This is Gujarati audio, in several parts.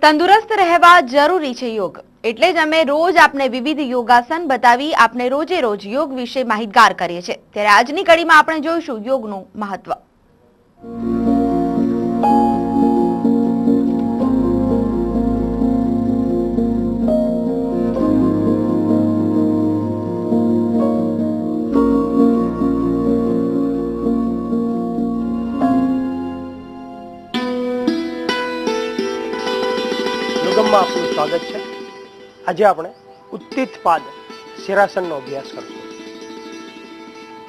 તંદુરસ્ત રહેવા જરૂરી છે યોગ, એટલે જ અમે રોજ આપને વિવિધ યોગાસન બતાવી આપને રોજે રોજ યોગ વિશે માહિતગાર કરીએ છીએ। ત્યારે આજની કડીમાં આપણે જોઈશું યોગનું મહત્વ। યોગમાં આપનું સ્વાગત છે। આજે આપણે ઉત્તિતપાદ શિરાસનનો અભ્યાસ કરશું।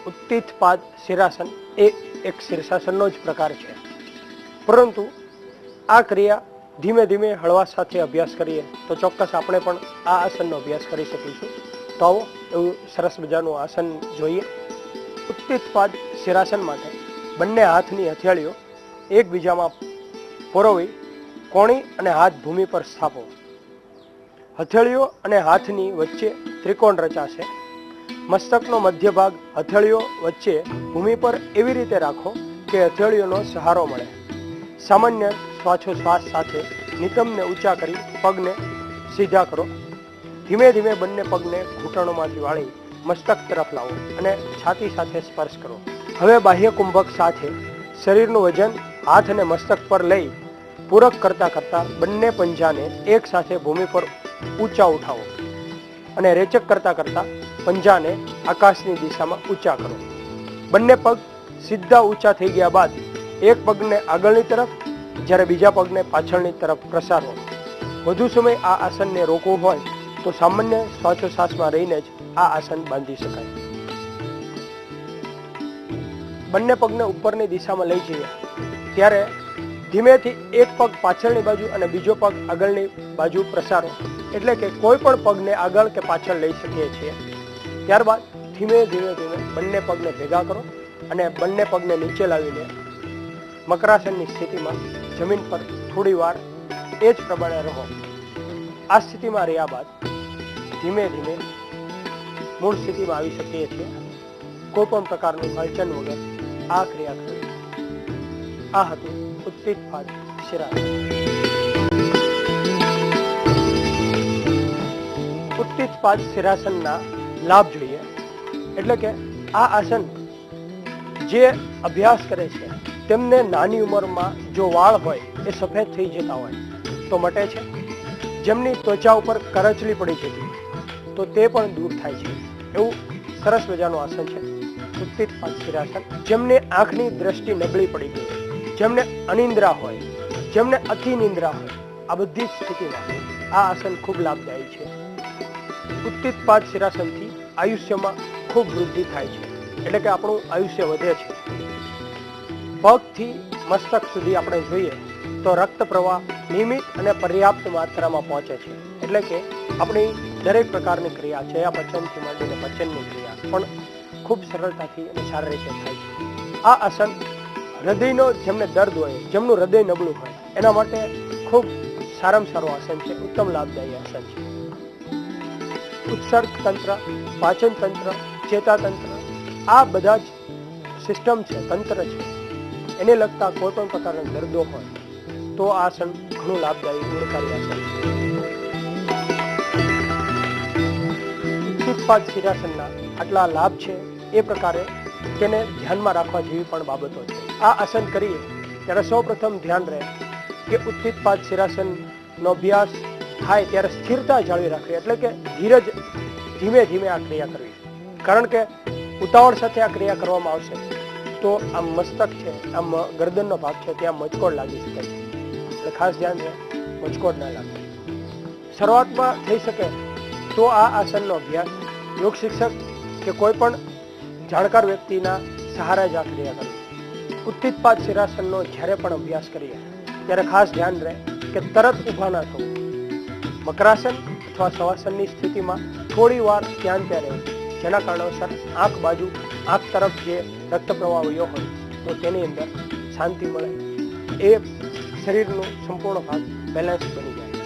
ઉત્તિતપાદ શિરાસન એ એક શીર્ષાસનનો જ પ્રકાર છે, પરંતુ આ ક્રિયા ધીમે ધીમે હળવાશ સાથે અભ્યાસ કરીએ તો ચોક્કસ આપણે પણ આ આસનનો અભ્યાસ કરી શકીશું। તો આવો એવું સરસ મજાનું આસન જોઈએ। ઉત્તિતપાદ શિરાસન માટે બંને હાથની હથેળીઓ એકબીજામાં પરોવી કોણી અને હાથ ભૂમિ પર સ્થાપો। હથેળીઓ અને હાથની વચ્ચે ત્રિકોણ રચાશે। મસ્તકનો મધ્ય ભાગ હથેળીઓ વચ્ચે ભૂમિ પર એવી રીતે રાખો કે હથેળીઓનો સહારો મળે। સામાન્ય શ્વાસોશ્વાસ સાથે નિતંબને ઊંચા કરી પગને સીધા કરો। ધીમે ધીમે બંને પગને ઘૂંટણોમાંથી વાળી મસ્તક તરફ લાવો અને છાતી સાથે સ્પર્શ કરો। હવે બાહ્ય કુંભક સાથે શરીરનું વજન હાથ અને મસ્તક પર લઈ પૂરક કરતા કરતા બંને પંજાને એક સાથે ભૂમિ પર ઊંચા ઉઠાવો અને રેચક કરતા કરતા પંજાને આકાશની દિશામાં ઊંચા કરો। બંને પગ સીધા ઊંચા થઈ ગયા બાદ એક પગને આગળની તરફ જ્યારે બીજા પગને પાછળની તરફ પ્રસારો। વધુ સમય આ આસનને રોકવું હોય તો સામાન્ય શ્વાસોશ્વાસમાં રહીને જ આ આસન બાંધી શકાય। બંને પગને ઉપરની દિશામાં લઈ જઈએ ત્યારે ધીમેથી એક પગ પાછળની બાજુ અને બીજો પગ આગળની બાજુ પ્રસારો, એટલે કે કોઈ પણ પગને આગળ કે પાછળ લઈ શકીએ છીએ। ત્યારબાદ ધીમે ધીમે ધીમે બંને પગને ભેગા કરો અને બંને પગને નીચે લાવીને મકરાસનની સ્થિતિમાં જમીન પર થોડી વાર એ જ પ્રમાણે રહો। આ સ્થિતિમાં રહ્યા બાદ ધીમે ધીમે મૂળ સ્થિતિમાં આવી શકીએ છીએ। કોઈ પણ પ્રકારનું હલચલ વગર આ ક્રિયા કરવી। આ હતું ઉત્તિતપાદ શિરાસન। ઉત્તિતપાદ શિરાસનના લાભ જોઈએ, એટલે કે આ આસન જે અભ્યાસ કરે છે તેમને નાની ઉંમરમાં જો વાળ હોય એ સફેદ થઈ જતા હોય તો મટે છે। જેમની ત્વચા ઉપર કરચલી પડી જતી તો તે પણ દૂર થાય છે। એવું સરસ મજાનું આસન છે ઉત્તિતપાદ શિરાસન। જેમને આંખની દ્રષ્ટિ નબળી પડી ગઈ, જેમને અનિંદ્રા હોય, જેમને અતિ નિંદ્રા હોય, આ બધી સ્થિતિમાં આ આસન ખૂબ લાભદાયી છે। ઉત્તિતપાદ શિરાસનથી આયુષ્યમાં ખૂબ વૃદ્ધિ થાય છે, એટલે કે આપણું આયુષ્ય વધે છે। પગથી મસ્તક સુધી આપણે જોઈએ તો રક્ત પ્રવાહ નિયમિત અને પર્યાપ્ત માત્રામાં પહોંચે છે, એટલે કે આપણી દરેક પ્રકારની ક્રિયા છે, આ પચનથી માંડીને પચનની ક્રિયા પણ ખૂબ સરળતાથી અને સારી રીતે થાય છે। આ આસન હૃદયનો જેમને દર્દ હોય, જેમનું હૃદય નબળું હોય એના માટે ખૂબ સારામાં સારું આસન છે, ઉત્તમ લાભદાયી આસન છે। ઉત્સર્ગ તંત્ર, પાચન તંત્ર, ચેતાતંત્ર, આ બધા જ સિસ્ટમ છે, તંત્ર છે, એને લગતા કોઈ પણ પ્રકારના દર્દો હોય તો આ આસન ઘણું લાભદાયી ગુણકારી આસન છે। ઉત્તિતપાદ શિરાસનના આટલા લાભ છે એ પ્રકારે તેને ધ્યાનમાં રાખવા જેવી પણ બાબતો છે। આ આસન કરીએ ત્યારે સૌ પ્રથમ ધ્યાન રહે કે ઉત્તિતપાદ શિરાસનનો અભ્યાસ થાય ત્યારે સ્થિરતા જાળવી રાખવી, એટલે કે ધીરજ, ધીમે ધીમે આ ક્રિયા કરવી। કારણ કે ઉતાવળ સાથે આ ક્રિયા કરવામાં આવશે તો આ મસ્તક છે, આમ ગરદનનો ભાગ છે ત્યાં મચકોડ લાગી શકે છે, એટલે ખાસ ધ્યાન રહે મચકોડ ના લાગે। શરૂઆતમાં થઈ શકે તો આ આસનનો અભ્યાસ યોગ શિક્ષક કે કોઈ પણ જાણકાર વ્યક્તિના સહારે જ આ ક્રિયા કરવી। ઉત્તિતપાદ શિરાસનનો જ્યારે પણ અભ્યાસ કરીએ ત્યારે ખાસ ધ્યાન રહે કે તરત ઊભા ના થવું। મકરાસન અથવા શવાસનની સ્થિતિમાં થોડી વાર ત્યાં ત્યાં રહેવું, જેના કારણોસર આંખ તરફ જે રક્ત પ્રવાહ વયો હોય તો તેની અંદર શાંતિ મળે, એ શરીરનો સંપૂર્ણ ભાગ બેલેન્સ બની જાય।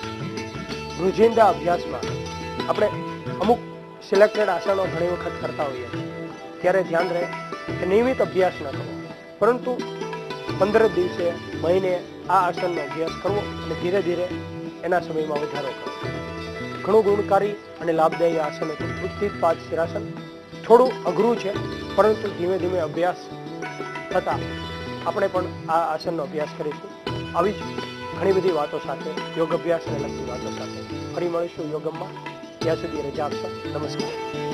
રોજિંદા અભ્યાસમાં આપણે અમુક સિલેક્ટેડ આસનો ઘણી વખત કરતા હોઈએ છીએ, ત્યારે ધ્યાન રહે કે નિયમિત અભ્યાસ ન કરવો, પરંતુ 15 દિવસે, મહિને આ આસનનો અભ્યાસ કરવો અને ધીરે ધીરે એના સમયમાં વધારો કરે છે. ઘણું ગુણકારી અને લાભદાયી આસન હતું ઉત્થિત શિરાસન. થોડું અઘરું છે, પરંતુ ધીમે ધીમે અભ્યાસ થતા આપણે પણ આ આસનનો અભ્યાસ કરીશું. આવી જ ઘણી બધી વાતો સાથે, યોગ અભ્યાસને લગતી વાતો સાથે ફરી મળીશું યોગમમાં. ત્યાં સુધી રજા આપશો. નમસ્કાર.